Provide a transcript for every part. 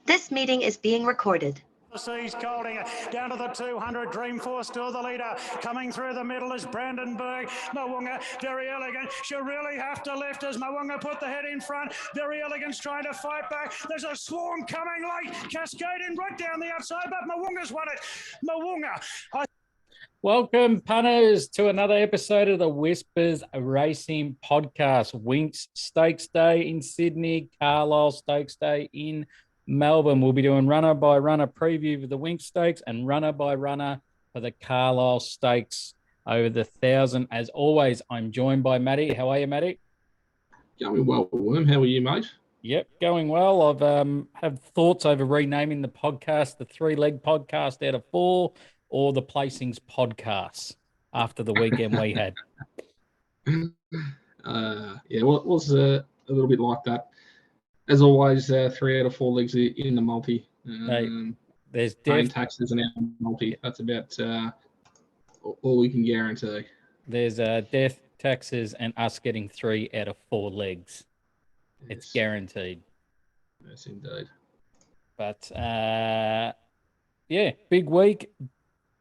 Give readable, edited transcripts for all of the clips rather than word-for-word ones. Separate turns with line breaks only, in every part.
This meeting is being recorded.
Seas Colding down to the 200. Dreamforce still the leader. Coming through the middle is Brandenburg. Mawunga, very elegant. She'll really have to lift as Mawunga put the head in front. Very elegant's trying to fight back. There's a swarm coming late. Cascading right down the outside, but Mawunga's won it. Mawunga.
Welcome, punters, to another episode of the Whispers Racing Podcast. Winx Stakes Day in Sydney, Carlyon Stakes Day in Melbourne. We'll be doing runner-by-runner preview of the Winx Stakes and runner-by-runner for the Carlyon Stakes over the 1,000. As always, I'm joined by Matty. How are you, Matty?
Going well, Worm. How are you, mate?
Yep, going well. I've had thoughts over renaming the podcast the Three-Leg Podcast out of four, or the Placings Podcast after the weekend we had.
Yeah, well, it was a little bit like that. As always, 3 out of 4 legs in the multi.
There's
paying taxes and our multi. That's about all we can guarantee.
There's death, taxes, and us getting 3 out of 4 legs. Yes. It's guaranteed.
Yes, indeed.
But, yeah, big week.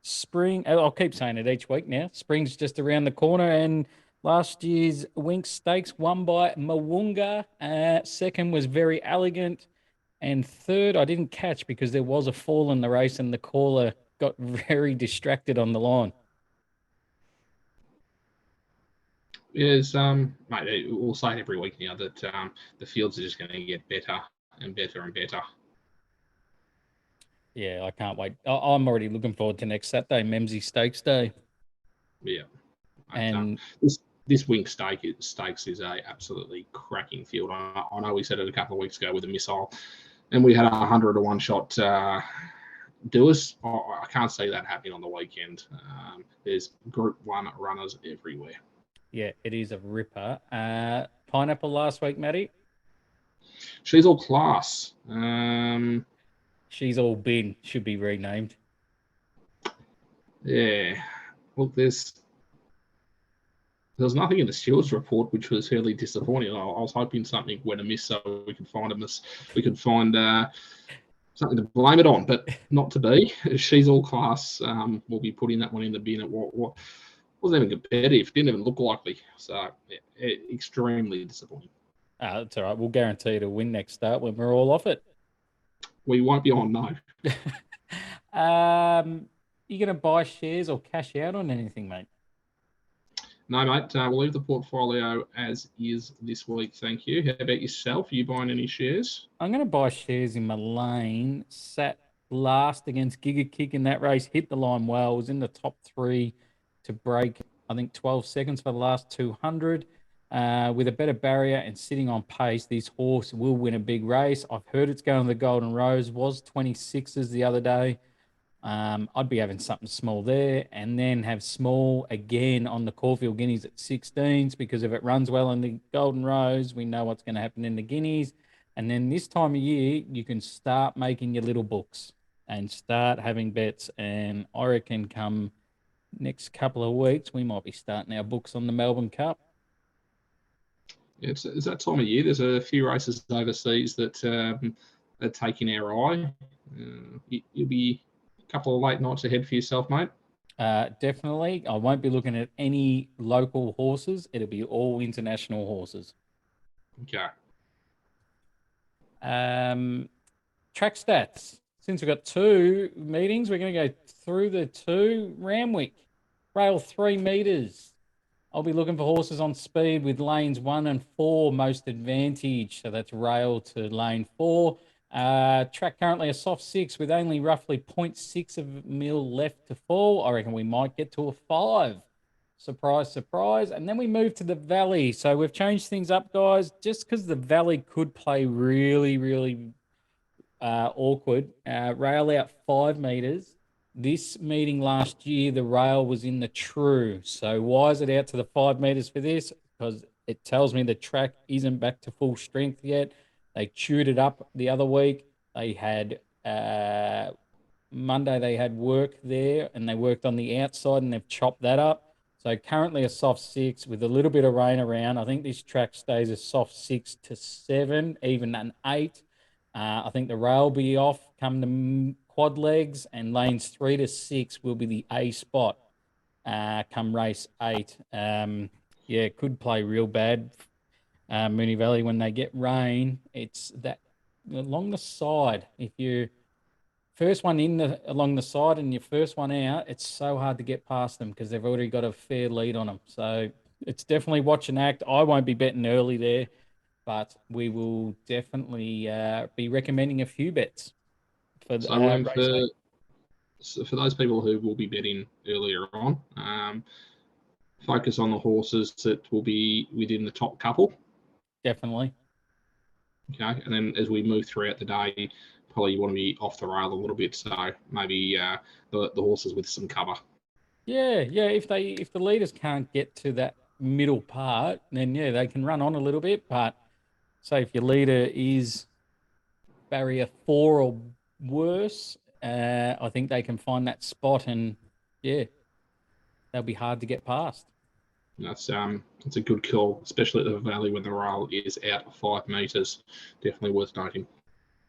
Spring, I'll keep saying it each week now. Spring's just around the corner, and last year's Winx Stakes won by Mawunga. Second was Very Elegant, and third I didn't catch because there was a fall in the race and the caller got very distracted on the line.
Yes, mate, we'll say it every week now that the fields are just going to get better and better and better.
Yeah, I can't wait. I'm already looking forward to next Saturday, Memsey Stakes Day.
Yeah.
And
this Winx Stakes is a absolutely cracking field. I know we said it a couple of weeks ago with a missile, and we had 100 to 1 shot do us. I can't see that happening on the weekend. There's Group 1 runners everywhere.
Yeah, it is a ripper. Pineapple last week, Matty?
She's all class.
She's all bin, should be renamed.
Yeah. Look, there was nothing in the stewards report, which was fairly disappointing. I was hoping something went amiss so we could find something to blame it on, but not to be. She's all class. We'll be putting that one in the bin. It wasn't even competitive. Didn't even look likely. So, yeah, extremely disappointing.
That's all right. We'll guarantee to win next start when we're all off it.
We won't be on, no.
You going to buy shares or cash out on anything, mate?
No, mate. We'll leave the portfolio as is this week. Thank you. How about yourself? Are you buying any shares?
I'm going to buy shares in my lane. Sat last against Giga Kick in that race. Hit the line well. Was in the top 3 to break, I think, 12 seconds for the last 200. With a better barrier and sitting on pace, this horse will win a big race. I've heard it's going to the Golden Rose. Was 26s the other day. I'd be having something small there, and then have small again on the Caulfield Guineas at 16s, because if it runs well in the Golden Rose, we know what's going to happen in the Guineas. And then this time of year, you can start making your little books and start having bets. And I reckon come next couple of weeks, we might be starting our books on the Melbourne Cup.
It's that time of year. There's a few races overseas that are taking our eye. You'll be a couple of late nights ahead for yourself, mate.
Definitely. I won't be looking at any local horses. It'll be all international horses.
Okay.
Track stats. Since we've got 2 meetings, we're going to go through the 2. Ramwick, rail 3 metres. I'll be looking for horses on speed with lanes 1 and 4 most advantage. So that's rail to lane 4. Track currently a soft 6 with only roughly 0.6 of a mil left to fall. I reckon we might get to a 5. Surprise, surprise. And then we move to the Valley. So we've changed things up, guys, just because the Valley could play really, really awkward. Rail out 5 metres. This meeting last year, the rail was in the true. So why is it out to the 5 metres for this? Because it tells me the track isn't back to full strength yet. They chewed it up the other week. They had Monday, they had work there, and they worked on the outside, and they've chopped that up. So currently a soft 6 with a little bit of rain around. I think this track stays a soft 6 to 7, even an 8. I think the rail will be off come the quad legs, and lanes 3 to 6 will be the A spot come race 8. Yeah, could play real bad. Moonee Valley, when they get rain, it's that along the side. If you first one along the side and your first one out, it's so hard to get past them because they've already got a fair lead on them. So it's definitely watch and act. I won't be betting early there, but we will definitely be recommending a few bets for the
So
race 8.
for those people who will be betting earlier on, focus on the horses that will be within the top couple.
Definitely.
Okay, and then as we move throughout the day, probably you want to be off the rail a little bit. So maybe the horses with some cover.
Yeah. If the leaders can't get to that middle part, then yeah, they can run on a little bit. But say if your leader is barrier 4 or worse, I think they can find that spot, and yeah, they'll be hard to get past.
That's a good call, especially at the valley when the rail is out 5 metres. Definitely worth noting.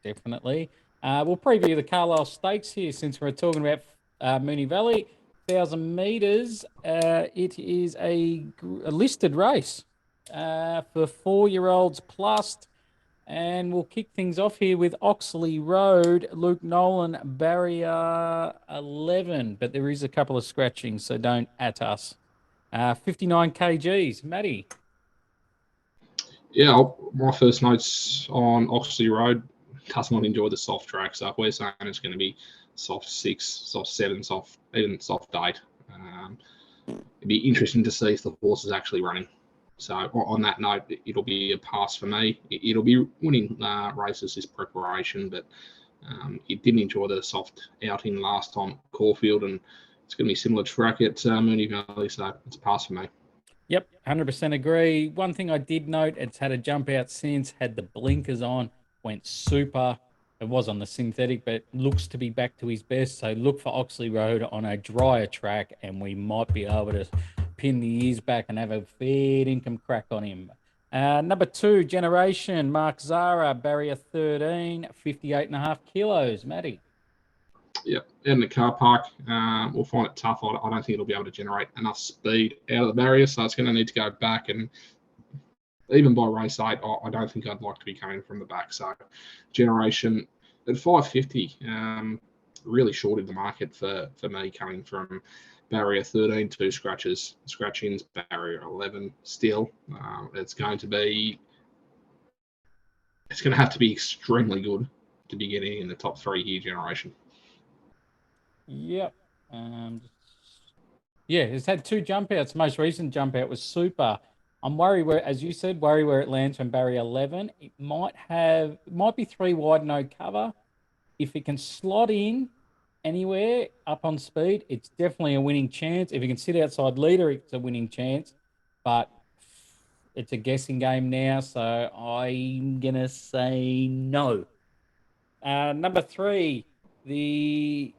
Definitely. We'll preview the Carlisle Stakes here since we're talking about Moonee Valley. 1,000 metres. It is a listed race for 4-year-olds plus. And we'll kick things off here with Oxley Road, Luke Nolan, barrier 11. But there is a couple of scratchings, so don't at us. 59 kgs. Matty.
Yeah, my first notes on Oxley Road does not enjoy the soft track. So we're saying it's going to be soft 6, soft 7, even soft 8. It'd be interesting to see if the horse is actually running. So on that note, it'll be a pass for me. It'll be winning races this preparation, but it didn't enjoy the soft outing last time at Caulfield, and it's going to be similar track at Moonee Valley, so it's a pass for me.
Yep, 100% agree. One thing I did note, it's had a jump out since, had the blinkers on, went super. It was on the synthetic, but looks to be back to his best. So look for Oxley Road on a drier track, and we might be able to pin the ears back and have a fair income crack on him. Number 2, Generation, Mark Zara, barrier 13, 58.5 kilos. Matty.
Yeah, in the car park, we'll find it tough. I don't think it'll be able to generate enough speed out of the barrier, so it's going to need to go back. And even by race 8, I don't think I'd like to be coming from the back. So, Generation at 550, really shorted the market for me coming from barrier 13, 2 scratch-ins, barrier 11. Still, it's going to have to be extremely good to be getting in the top 3 here, Generation.
Yep. Yeah, it's had 2 jump outs. Most recent jump out was super. I'm worried as you said, where it lands from barrier 11. It might be 3 wide, no cover. If it can slot in anywhere up on speed, it's definitely a winning chance. If it can sit outside leader, it's a winning chance. But it's a guessing game now, so I'm going to say no. Number 3, the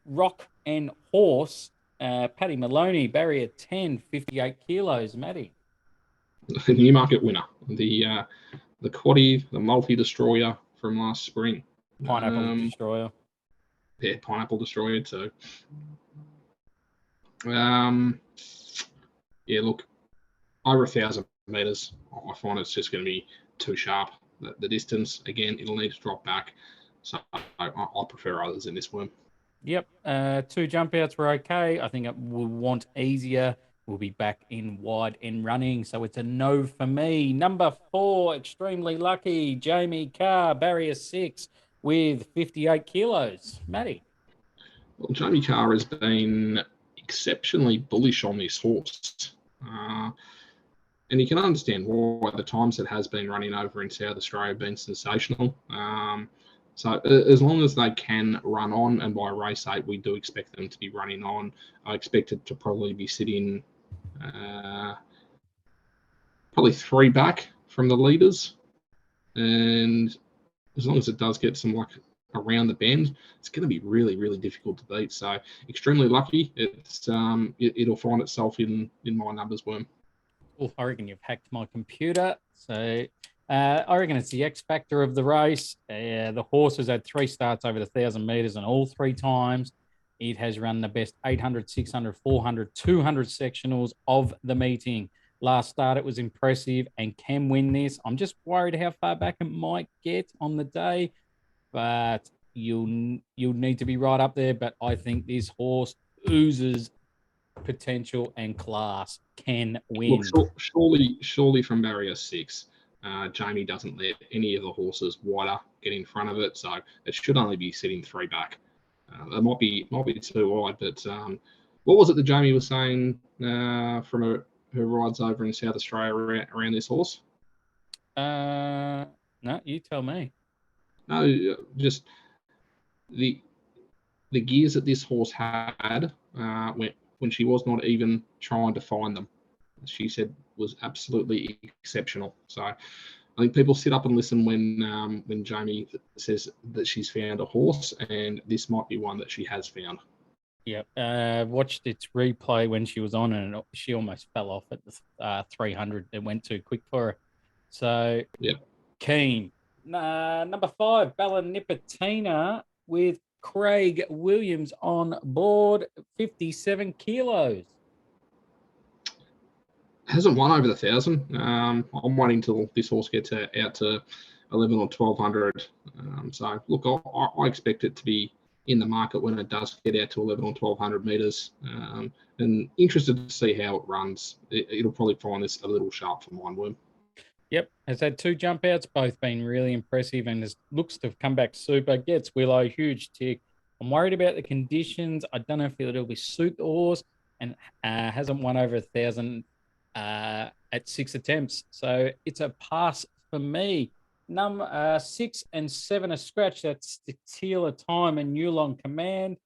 Rock and Horse, Paddy Maloney, barrier 10, 58 kilos. Matty.
The Newmarket winner, the quaddie, the multi-destroyer from last spring.
Pineapple Destroyer.
Yeah, Pineapple Destroyer too. Yeah, look, over 1,000 metres, I find it's just going to be too sharp. The distance, again, it'll need to drop back. So I prefer others in this one.
Yep. 2 jump outs were okay. I think it will want easier. We'll be back in wide and running. So it's a no for me. Number 4, extremely lucky, Jamie Carr, barrier 6 with 58 kilos. Matty.
Well, Jamie Carr has been exceptionally bullish on this horse. And you can understand why. The times it has been running over in South Australia have been sensational. So as long as they can run on, and by race 8, we do expect them to be running on. I expect it to probably be sitting probably 3 back from the leaders. And as long as it does get some luck around the bend, it's going to be really, really difficult to beat. So extremely lucky. It'll find itself in my numbers, Worm.
Oh, I reckon you've hacked my computer. So I reckon it's the X factor of the race. The horse has had 3 starts over the 1,000 metres, and all 3 times it has run the best 800, 600, 400, 200 sectionals of the meeting. Last start, it was impressive and can win this. I'm just worried how far back it might get on the day, but you'll need to be right up there. But I think this horse oozes potential and class, can win.
Look, surely from barrier 6, Jamie doesn't let any of the horses wider get in front of it, so it should only be sitting 3 back. It might be too wide, but what was it that Jamie was saying from her rides over in South Australia around this horse?
No, you tell me.
No, just the gears that this horse had when she was not even trying to find them, she said was absolutely exceptional. So I think people sit up and listen when Jamie says that she's found a horse, and this might be one that she has found.
Yep. Watched its replay when she was on, and she almost fell off at the 300. It went too quick for her. So,
yeah.
Keen. Number 5, Bella Nipotina with Craig Williams on board, 57 kilos.
Hasn't won over the 1,000. I'm waiting till this horse gets out to 11 or 1,200. So, look, I expect it to be in the market when it does get out to 11 or 1,200 metres. And interested to see how it runs. It'll probably find this a little sharp for Mindworm.
Yep, has had 2 jump outs, both been really impressive, and looks to have come back super. Gets Willow, huge tick. I'm worried about the conditions. I don't know if it'll be suit the horse, and hasn't won over 1,000 at 6 attempts. So it's a pass for me. Number 6 and 7 a scratch. That's Tequila Time and Yulong Command.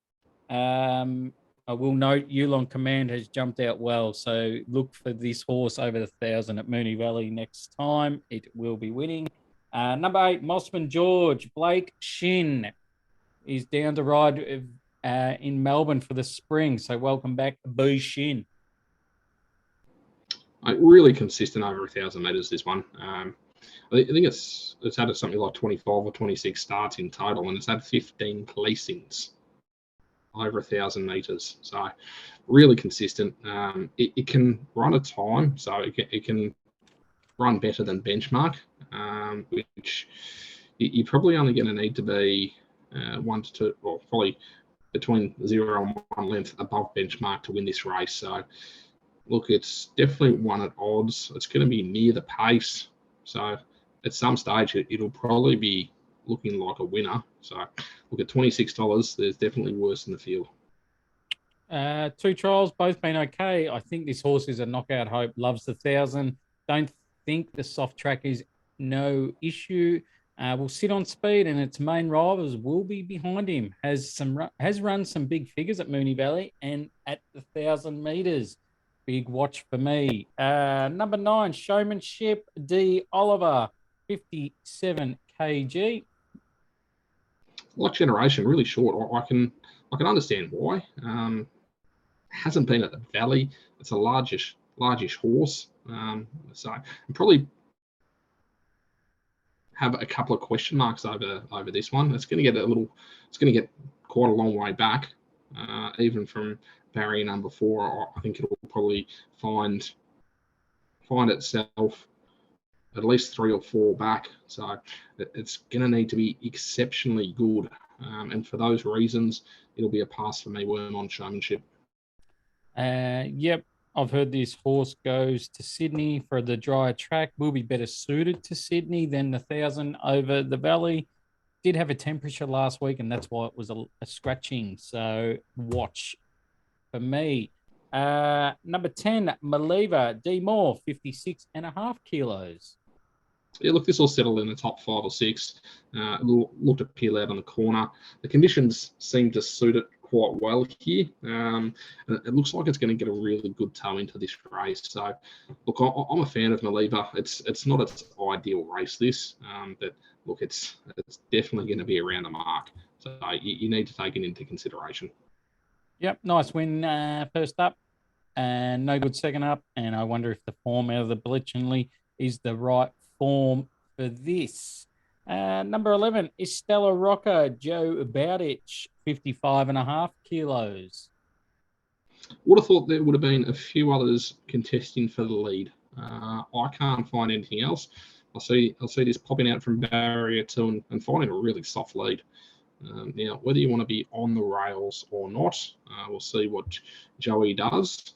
I will note Yulong Command has jumped out well, so look for this horse over the 1,000 at Moonee Valley next time. It will be winning. Number 8, Mossman George. Blake Shin is down to ride in Melbourne for the spring, so welcome back, Boo Shin.
Really consistent over 1,000 metres, this one. I think it's had something like 25 or 26 starts in total, and it's had 15 placings over 1,000 metres. So really consistent. It can run a time, so it can run better than benchmark, which you're probably only going to need to be 1 to 2, or probably between 0 and 1 length above benchmark to win this race. So look, it's definitely one at odds. It's going to be near the pace. So at some stage, it'll probably be looking like a winner. So look, at $26, there's definitely worse in the field.
2 trials, both been okay. I think this horse is a knockout hope, loves the 1,000. Don't think the soft track is no issue. Will sit on speed, and its main rivals will be behind him. Has run some big figures at Moonee Valley and at the 1,000 metres. Big watch for me. Number 9, Showmanship D. Oliver, 57 kg.
Like Generation, really short. I can understand why. Hasn't been at the Valley. It's a largish horse. So probably have a couple of question marks over this one. It's going to get quite a long way back, even from barrier number 4. I think it'll probably find itself at least 3 or 4 back. So it's going to need to be exceptionally good. And for those reasons, it'll be a pass for me, Worm, on Showmanship.
Yep. I've heard this horse goes to Sydney for the drier track. Will be better suited to Sydney than the 1,000 over the Valley. Did have a temperature last week, and that's why it was a scratching. So watch for me. Number 10, Maliva D. Moore, 56.5 kilos.
Yeah, look, this will settle in the top 5 or 6. Look to peel out on the corner. The conditions seem to suit it quite well here. It looks like it's going to get a really good toe into this race. So, look, I'm a fan of Maliva. It's not its ideal race, this, but look, it's definitely going to be around the mark. So you need to take it into consideration.
Yep, nice win first up, and no good second up. And I wonder if the form out of the Bletchley is the right form for this. Number 11, Estella Rocca, Joe Bowditch, 55.5 kilos.
Would have thought there would have been a few others contesting for the lead. I can't find anything else. I'll see this popping out from barrier 2 and finding a really soft lead. Now, whether you want to be on the rails or not, we'll see what Joey does.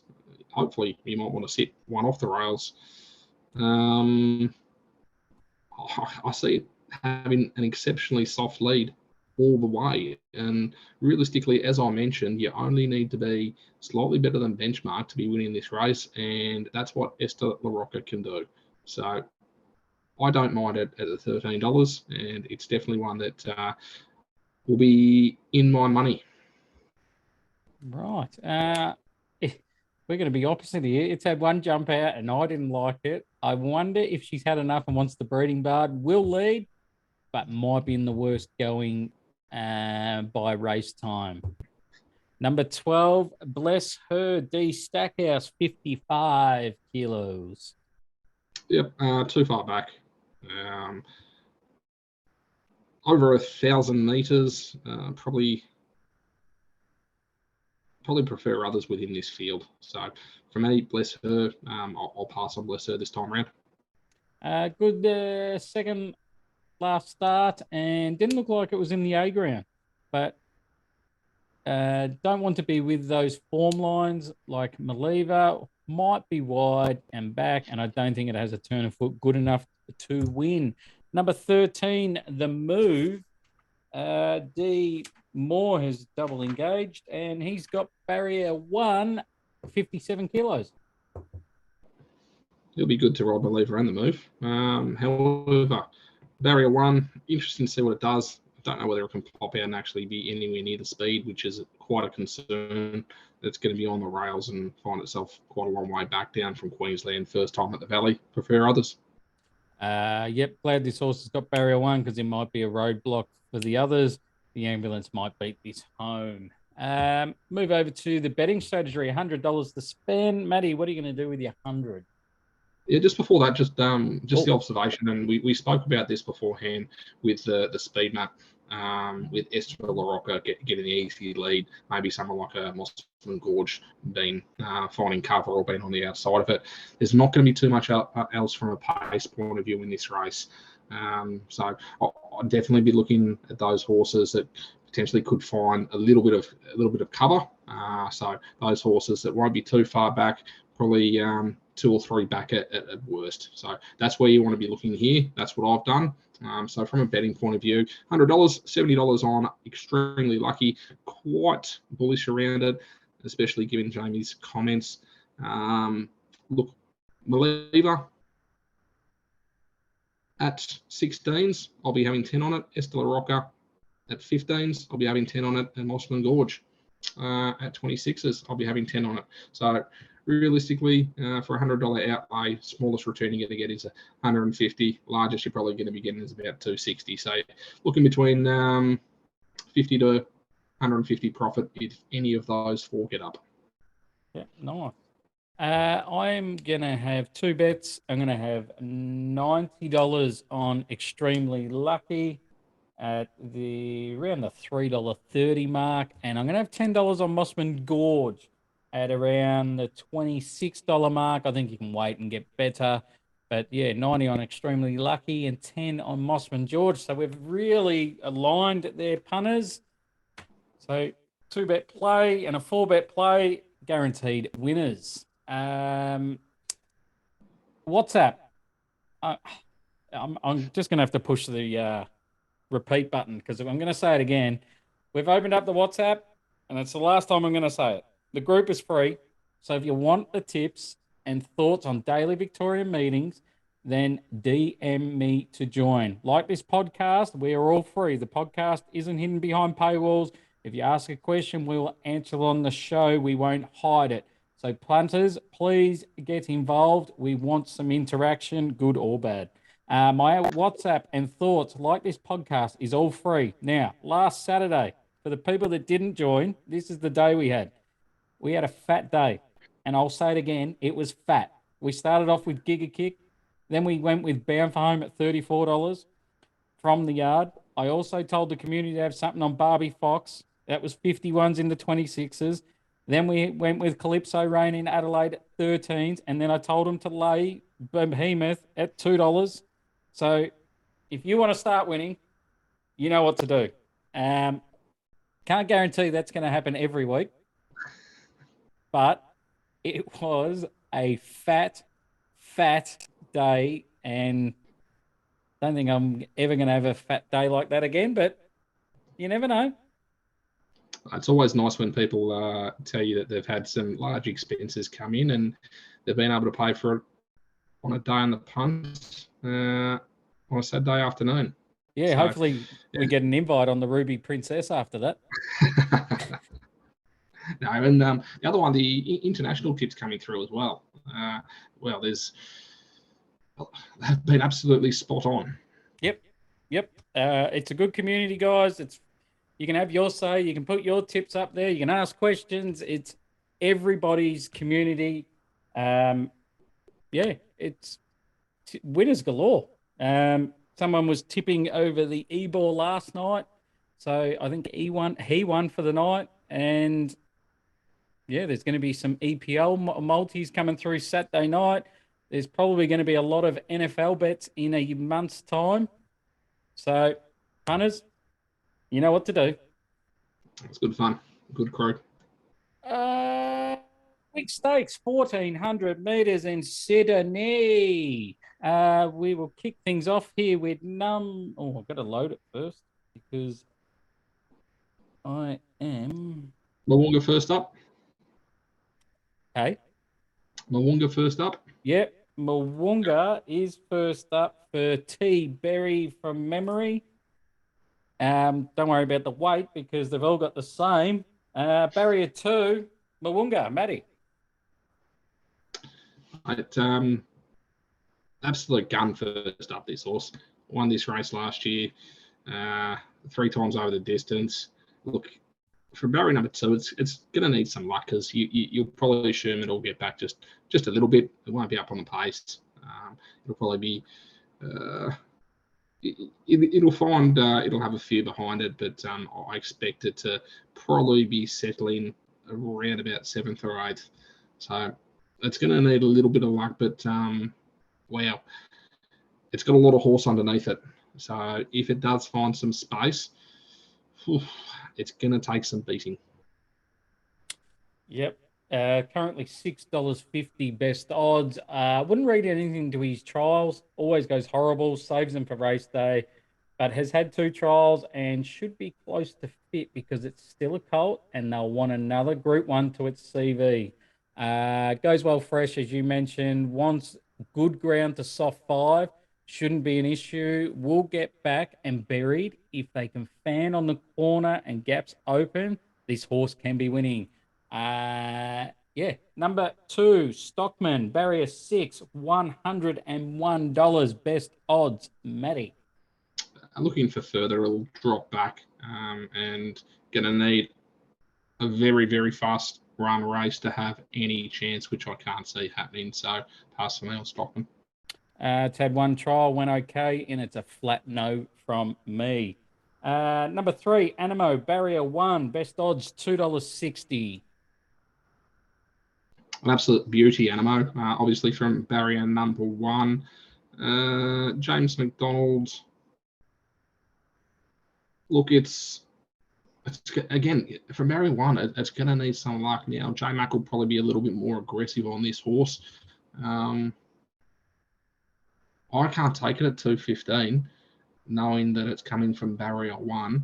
Hopefully, you might want to sit one off the rails. I see it having an exceptionally soft lead all the way. And realistically, as I mentioned, you only need to be slightly better than benchmark to be winning this race. And that's what Esther LaRocca can do. So I don't mind it at the $13. And it's definitely one that will be in my money.
Right. We're going to be opposite here. It's had one jump out and I didn't like it. I wonder if she's had enough and wants the breeding bard. Will lead, but might be in the worst going by race time. Number 12, Bless Her, D Stackhouse, 55 kilos.
Yep, too far back. Over 1,000 meters, probably prefer others within this field. So for me, Bless Her, I'll pass on Bless Her this time around.
Good second last start, and didn't look like it was in the A ground, but don't want to be with those form lines like Maliva. Might be wide and back, and I don't think it has a turn of foot good enough to win. Number 13, The Move. D Moore has double engaged, and he's got barrier 1, 57 kilos.
It'll be good to ride Believer and The Move. However, barrier 1, interesting to see what it does. I don't know whether it can pop out and actually be anywhere near the speed, which is quite a concern. It's going to be on the rails and find itself quite a long way back down from Queensland. First time at the Valley. Prefer others.
Yep, glad this horse has got barrier 1 because it might be a roadblock for the others. The ambulance might beat this home. Move over to the betting strategy. $100 to spend. Matty, what are you going to do with your 100?
Yeah, just before that, just the observation, and we spoke about this beforehand with the speed map, with Esther LaRocca getting the easy lead, maybe someone like a Mossman Gorge being finding cover or being on the outside of it. There's not going to be too much else from a pace point of view in this race. So I'll definitely be looking at those horses that potentially could find a little bit of cover. So those horses that won't be too far back, probably 2 or 3 back at worst. So that's where you want to be looking here. That's what I've done. So from a betting point of view, $100, $70 on, extremely lucky, quite bullish around it, especially given Jamie's comments. Look, Maliva at 16s, I'll be having 10 on it. Esther LaRocca at 15s, I'll be having 10 on it. And Mossman Gorge at 26s, I'll be having 10 on it. So realistically, for a $100 outlay, smallest return you're going to get is 150. Largest you're probably going to be getting is about 260. So looking between 50 to 150 profit if any of those 4 get up.
Yeah, nice. I'm going to have 2 bets. I'm going to have $90 on Extremely Lucky at around the $3.30 mark. And I'm going to have $10 on Mossman Gorge at around the $26 mark. I think you can wait and get better. But yeah, 90 on Extremely Lucky and 10 on Mossman Gorge. So we've really aligned their punters. So 2-bet play and a 4-bet play, guaranteed winners. WhatsApp. I'm just going to have to push the repeat button because I'm going to say it again. We've opened up the WhatsApp, and it's the last time I'm going to say it. The group is free, so if you want the tips and thoughts on daily Victorian meetings, then DM me to join. Like this podcast, we are all free. The podcast isn't hidden behind paywalls. If you ask a question, we will answer it on the show. We won't hide it. So punters, please get involved. We want some interaction, good or bad. My WhatsApp and thoughts, like this podcast, is all free. Now, last Saturday, for the people that didn't join, this is the day we had. We had a fat day. And I'll say it again, it was fat. We started off with Giga Kick. Then we went with Bound for Home at $34 from the yard. I also told the community to have something on Barbie Fox. That was 51s in the 26s. Then we went with Calypso Rain in Adelaide at 13s. And then I told them to lay Behemoth at $2. So if you want to start winning, you know what to do. Can't guarantee that's going to happen every week. But it was a fat day, and don't think I'm ever going to have a fat day like that again, but you never know.
It's always nice when people tell you that they've had some large expenses come in and they've been able to pay for it on a day on the punt on a Saturday afternoon.
Yeah, so, hopefully we get an invite on the Ruby Princess after that.
No, and the other one, the international tips coming through as well. They've been absolutely spot on.
Yep. It's a good community, guys. You can have your say. You can put your tips up there. You can ask questions. It's everybody's community. It's winners galore. Someone was tipping over the E-ball last night, so I think he won for the night. And yeah, there's going to be some EPL multis coming through Saturday night. There's probably going to be a lot of NFL bets in a month's time. So, punters, you know what to do.
It's good fun. Good crew.
Winx Stakes, 1,400 metres in Sydney. We will kick things off here with I've got to load it first because I am...
Mo'unga first up.
Okay.
Mo'unga first up.
Yep. Mo'unga is first up for T. Berry from memory. Don't worry about the weight because they've all got the same. Barrier 2, Mo'unga, Matty.
Absolute gun first up, this horse. Won this race last year, 3 times over the distance. Look, for barrier number 2, it's going to need some luck because you'll probably assume it'll get back just a little bit. It won't be up on the pace. It'll probably be... it'll have a few behind it, but I expect it to probably be settling around about 7th or 8th. So it's going to need a little bit of luck, but wow, it's got a lot of horse underneath it. So if it does find some space, it's going to take some beating.
Yep. Currently $6.50 best odds. Wouldn't read anything to his trials. Always goes horrible. Saves them for race day. But has had 2 trials and should be close to fit because it's still a colt and they'll want another Group 1 to its CV. Goes well fresh, as you mentioned. Wants good ground to soft 5. Shouldn't be an issue. Will get back and buried. If they can fan on the corner and gaps open, this horse can be winning. Number 2, Stockman, barrier 6, $101 best odds. Matty.
Looking for further, it'll drop back and going to need a very, very fast run race to have any chance, which I can't see happening. So pass for me on Stockman.
It's had 1 trial, went okay, and it's a flat no from me. Number 3, Animo, barrier 1, best odds, $2.60.
An absolute beauty, Animo. Obviously from barrier number 1. James McDonald. Look, it's again, from barrier 1, it's going to need some luck now. J-Mac will probably be a little bit more aggressive on this horse. I can't take it at 2.15, knowing that it's coming from barrier 1.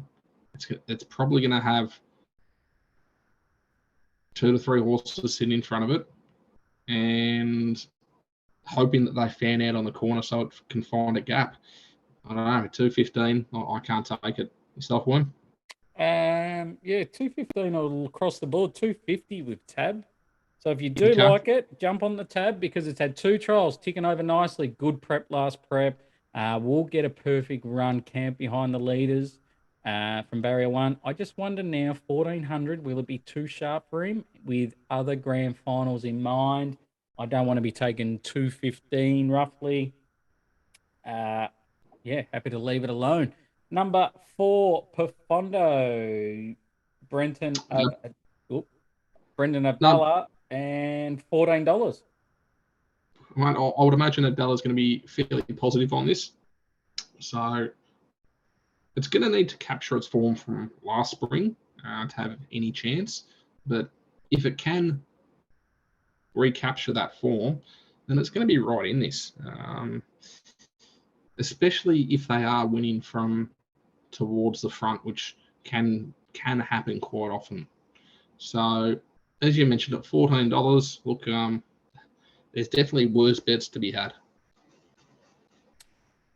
It's probably going to have 2 to 3 horses sitting in front of it and hoping that they fan out on the corner so it can find a gap. I don't know, 2.15, I can't take it. Yourself, Worm?
2.15 all across the board, 2.50 with Tab. So if you do like it, jump on the Tab because it's had 2 trials ticking over nicely. Good prep last prep. We'll get a perfect run camp behind the leaders from barrier 1. I just wonder now, 1,400, will it be too sharp for him with other grand finals in mind? I don't want to be taking 2.15 roughly. Yeah, happy to leave it alone. Number 4, Profondo. Brenton Brendan
No,
Abdallah, and $14.
I would imagine that Bella's going to be fairly positive on this. So it's going to need to capture its form from last spring to have any chance. But if it can recapture that form, then it's going to be right in this. Especially if they are winning from towards the front, which can happen quite often. So, as you mentioned, at $14, look, there's definitely worse bets to be had.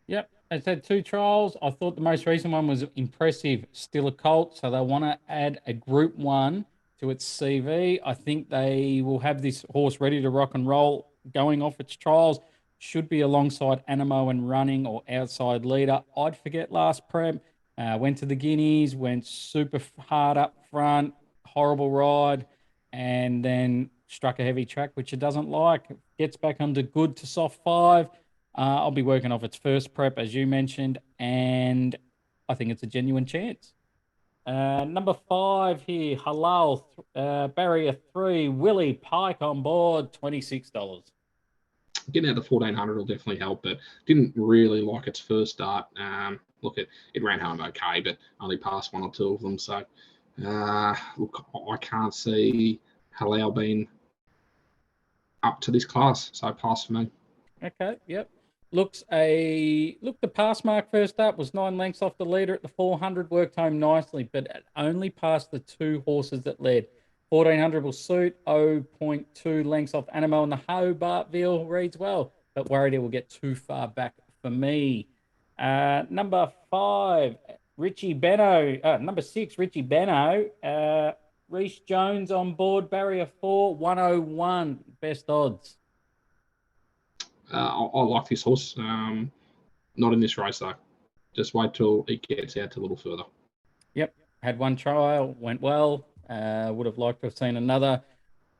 Yep, it's had 2 trials. I thought the most recent one was impressive. Still a colt, so they want to add a Group 1 to its CV. I think they will have this horse ready to rock and roll going off its trials. Should be alongside Animo and running or outside leader. I'd forget last prep. Went to the Guineas, went super hard up front, horrible ride, and then struck a heavy track, which it doesn't like. Gets back under good to soft 5. I'll be working off its first prep, as you mentioned, and I think it's a genuine chance. Number 5 here, Halal, barrier 3, Willie Pike on board, $26.
Getting out the 1400 will definitely help, but didn't really like its first start. Look, it ran home okay, but only passed 1 or 2 of them. So, look, I can't see Halal being up to this class. So, pass for me.
Okay, yep. The pass mark first up was 9 lengths off the leader at the 400, worked home nicely, but it only passed the 2 horses that led. 1400 will suit, 0.2 lengths off Animo, and the Hobartville reads well, but worried it will get too far back for me. Number 5, Richie Benno. Number 6, Richie Benno. Reece Jones on board, barrier 4, 101, best odds.
I like this horse. Not in this race, though. Just wait till it gets out a little further.
Yep. Had 1 trial, went well. Would have liked to have seen another,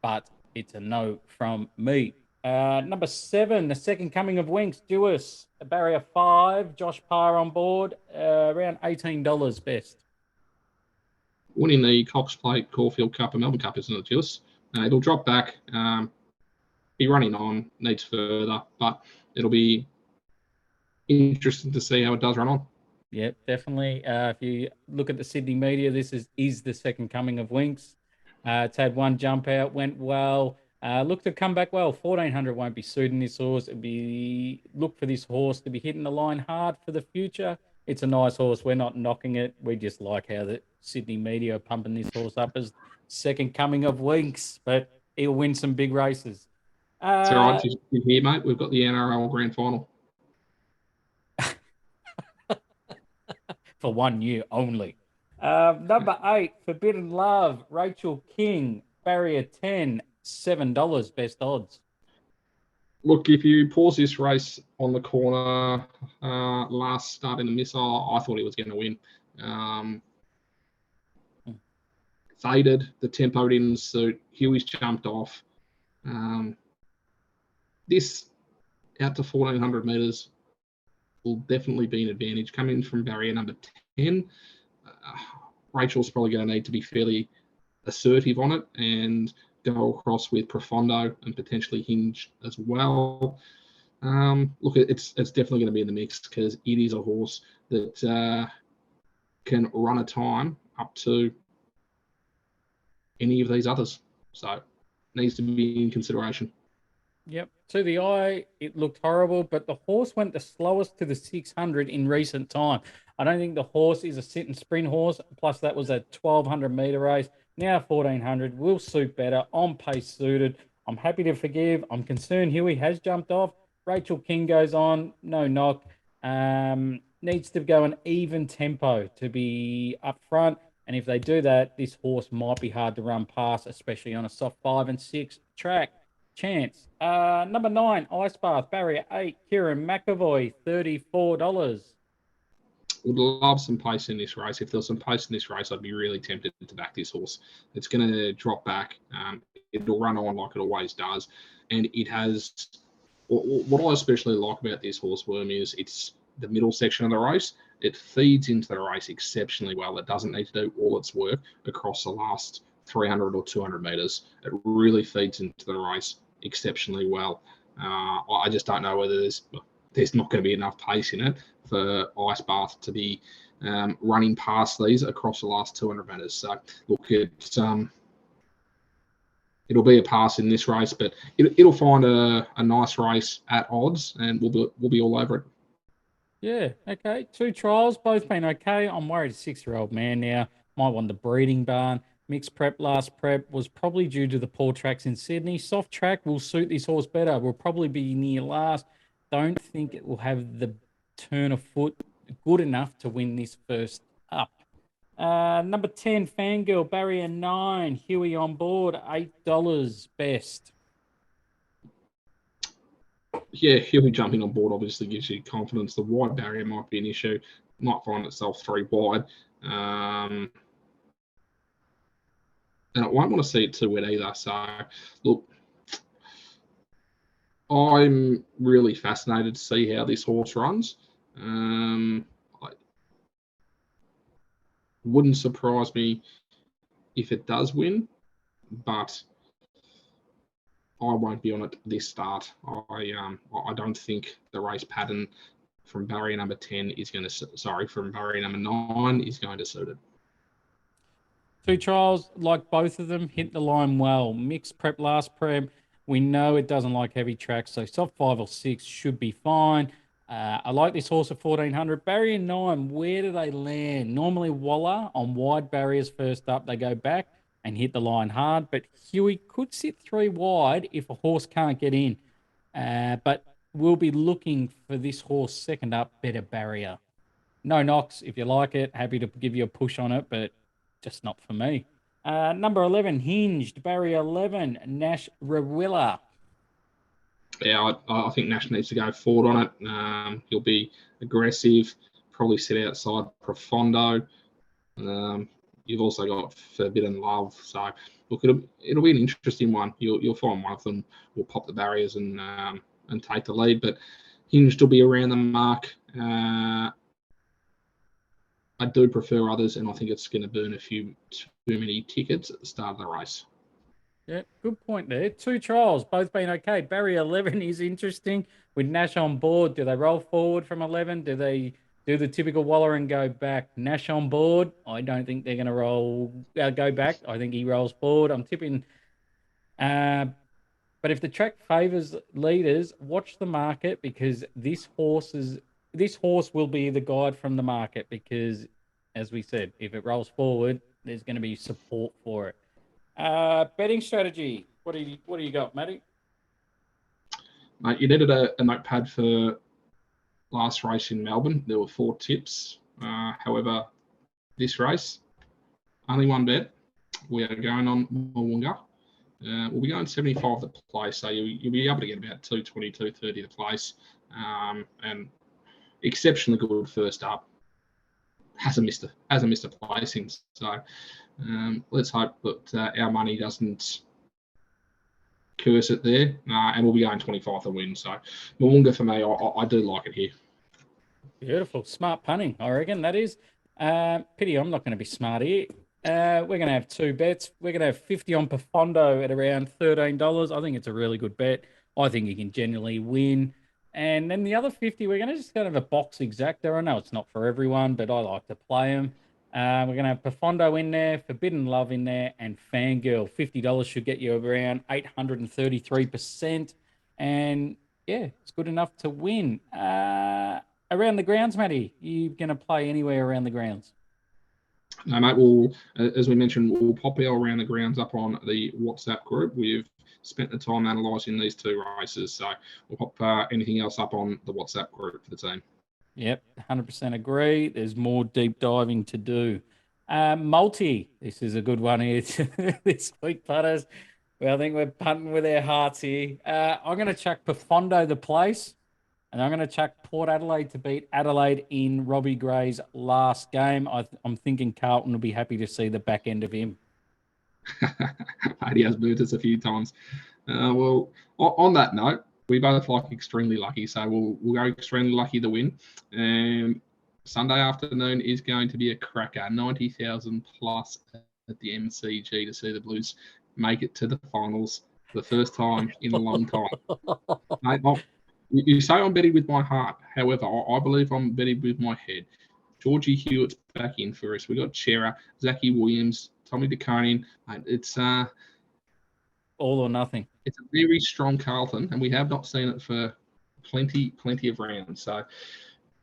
but it's a no from me. Number 7, the second coming of Winx, Duis, barrier 5, Josh Parr on board, around $18 best.
Winning the Cox Plate, Caulfield Cup, and Melbourne Cup, isn't it, Duis? It'll drop back. Be running on, needs further, but it'll be interesting to see how it does run on.
Yep, definitely. If you look at the Sydney media, this is the second coming of Winx. It's had 1 jump out, went well. Looked to come back well. 1400 won't be suiting this horse. Look for this horse to be hitting the line hard for the future. It's a nice horse. We're not knocking it. We just like how the Sydney media are pumping this horse up as second coming of Winx, but he'll win some big races.
It's all right. You here, mate. We've got the NRL Grand Final.
For 1 year only. Number 8, Forbidden Love, Rachel King, barrier 10, $7 best odds.
Look, if you pause this race on the corner, last start in the missile, I thought he was going to win. Faded, the tempo didn't suit. Huey's jumped off. This out to 1400 metres will definitely be an advantage. Coming from barrier number 10, Rachel's probably going to need to be fairly assertive on it and go across with Profondo and potentially Hinge as well. Look, it's definitely going to be in the mix because it is a horse that can run a time up to any of these others. So it needs to be in consideration.
Yep. To the eye, it looked horrible, but the horse went the slowest to the 600 in recent time. I don't think the horse is a sit and sprint horse. Plus, that was a 1200 meter race. Now 1400 will suit better. On pace suited. I'm happy to forgive. I'm concerned Huey has jumped off. Rachel King goes on. No knock. Needs to go an even tempo to be up front. And if they do that, this horse might be hard to run past, especially on a soft 5 and 6 track. Chance. Number 9, Ice Bath, barrier 8, Kieran McAvoy, $34.
Would love some pace in this race. If there was some pace in this race, I'd be really tempted to back this horse. It's going to drop back. It'll run on like it always does. And it has what I especially like about this horse Worm is it's the middle section of the race. It feeds into the race exceptionally well. It doesn't need to do all its work across the last 300 or 200 metres. It really feeds into the race exceptionally well. I just don't know whether there's not going to be enough pace in it for Ice Bath to be running past these across the last 200 metres. So look, it'll be a pass in this race, but it'll find a nice race at odds, and we'll be all over it.
Yeah, okay. 2 trials, both been okay. I'm worried a 6-year-old man now might want the breeding barn. Mixed prep last prep was probably due to the poor tracks in Sydney. Soft track will suit this horse better. Will probably be near last. Don't think it will have the turn of foot good enough to win this first up. Number 10, Fangirl, barrier 9. Huey on board, $8 best.
Yeah, he'll be jumping on board. Obviously, gives you confidence. The wide barrier might be an issue. Might find itself 3 wide. And it won't want to see it too wet either. So, look, I'm really fascinated to see how this horse runs. Wouldn't surprise me if it does win, but I won't be on it this start. I don't think the race pattern from barrier number 10 is going to, from barrier number 9 is going to suit it.
2 trials, like both of them, hit the line well. Mixed prep last prep. We know it doesn't like heavy tracks, so soft 5 or 6 should be fine. I like this horse at 1,400. Barrier 9, where do they land? Normally Waller on wide barriers first up. They go back and hit the line hard, but Huey could sit 3 wide if a horse can't get in. But we'll be looking for this horse second up, better barrier. No knocks if you like it. Happy to give you a push on it, but just not for me. Number 11, Hinged, barrier 11, Nash Rawilla.
Yeah, I think Nash needs to go forward on it. He'll be aggressive, probably sit outside Profondo. You've also got Forbidden Love. So, look, it'll be an interesting one. You'll find one of them will pop the barriers and take the lead, but Hinged will be around the mark. I do prefer others, and I think it's going to burn a few too many tickets at the start of the race.
Yeah, good point there. 2 trials, both been okay. Barrier 11 is interesting. With Nash on board, do they roll forward from 11? Do they do the typical Waller and go back? Nash on board, I don't think they're going to go back. I think he rolls forward. I'm tipping. But if the track favours leaders, watch the market, because this horse will be the guide from the market, because, as we said, if it rolls forward, there's going to be support for it. Betting strategy. What do you got, Matty?
You needed a notepad for last race in Melbourne. There were 4 tips. However, this race, only 1 bet. We are going on Mo'unga. We'll be going 75 the place, so you'll be able to get about 220, 230 the place. And exceptionally good first up. Hasn't missed a placing. So let's hope that our money doesn't curse it there. And we'll be going 25 to win. So Mo'unga for me, I do like it here.
Beautiful. Smart punning, I reckon that is. Pity I'm not going to be smart here. We're going to have 2 bets. We're going to have 50 on Profondo at around $13. I think it's a really good bet. I think he can generally win. And then the other 50, we're going to just kind of a box exactor. I know it's not for everyone, but I like to play them. We're going to have Profondo in there, Forbidden Love in there, and Fangirl. $50 should get you around 833%. And yeah, it's good enough to win. Around the grounds, Matty, you going to play anywhere around the grounds?
No, mate, we'll, as we mentioned, we'll pop our around the grounds up on the WhatsApp group. We've spent the time analysing these 2 races, so we'll pop anything else up on the WhatsApp group for the team.
Yep, 100% agree. There's more deep diving to do. Multi, this is a good one here this week, punters. Well, I think we're punting with our hearts here. I'm going to chuck Profondo the place, and I'm going to chuck Port Adelaide to beat Adelaide in Robbie Gray's last game. I'm thinking Carlton will be happy to see the back end of him.
He has moved us a few times. Well, on that note, We both like extremely lucky, so we'll go extremely lucky to win. Sunday afternoon is going to be a cracker. 90,000 plus at the MCG to see the Blues make it to the finals for the first time in a long time. Mate, you say I'm betting with my heart. However, I believe I'm betting with my head. Georgie Hewitt's back in for us. We got Chera, Zachy Williams, Tommy DeConing. It's
all or nothing.
It's a very strong Carlton, and we have not seen it for plenty of rounds. So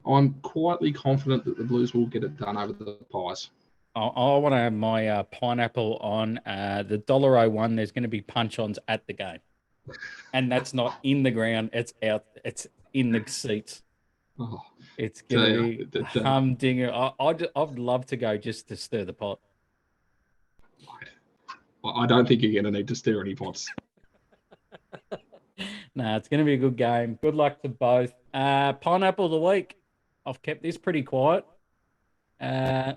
I'm quietly confident that the Blues will get it done over the Pies.
I want to have my pineapple on the $1.01. There's going to be punch-ons at the game, and that's not in the ground. It's out. It's in the seats.
Oh,
it's going to be humdinger. I'd love to go just to stir the pot.
I don't think you're going to need to stir any pots.
No, it's going to be a good game. Good luck to both. Pineapple of the week. I've kept this pretty quiet. We're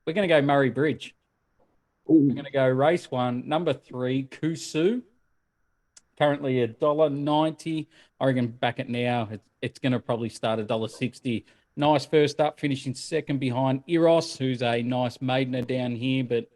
going to go Murray Bridge.
Ooh.
We're going to go race 1, number 3, Kusu. Currently $1.90. I reckon back it now, it's going to probably start $1.60. Nice first up, finishing second behind Eros, who's a nice maidener down here, but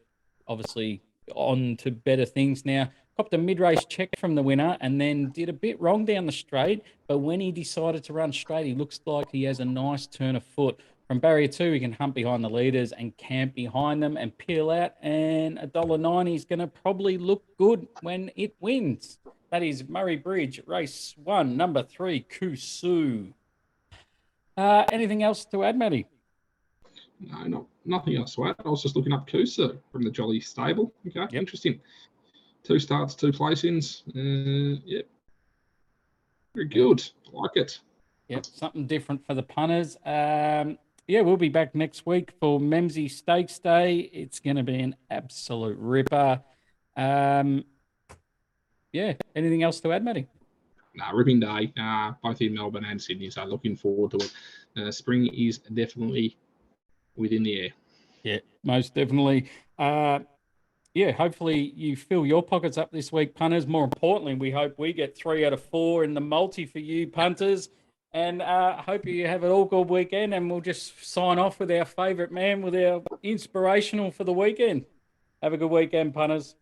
obviously on to better things now. Copped a mid-race check from the winner and then did a bit wrong down the straight, but when he decided to run straight, he looks like he has a nice turn of foot. From barrier 2, he can hunt behind the leaders and camp behind them and peel out, and $1.90 is going to probably look good when it wins. That is Murray Bridge, race 1, number 3, Kusu. Anything else to add, Matty?
No, nothing else to add. I was just looking up Kusu from the Jolly stable. Okay, yep. Interesting. 2 starts, 2 placings. Yep. Very good. I like it.
Yep, something different for the punters. We'll be back next week for Memsey Stakes Day. It's going to be an absolute ripper. Anything else to add, Matty?
No, ripping day, both in Melbourne and Sydney, so looking forward to it. Spring is definitely within the air.
Yeah, most definitely. Hopefully you fill your pockets up this week, punters. More importantly, we hope we get 3 out of 4 in the multi for you, punters. And hope you have an all good weekend, and we'll just sign off with our favourite man, with our inspirational for the weekend. Have a good weekend, punters.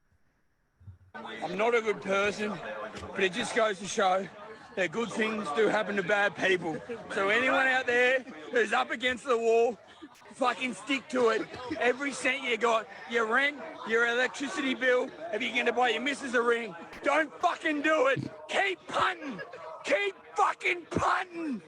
I'm not a good person, but it just goes to show that good things do happen to bad people. So anyone out there who's up against the wall, fucking stick to it. Every cent you got, your rent, your electricity bill, if you're going to buy your missus a ring, don't fucking do it. Keep punting. Keep fucking punting.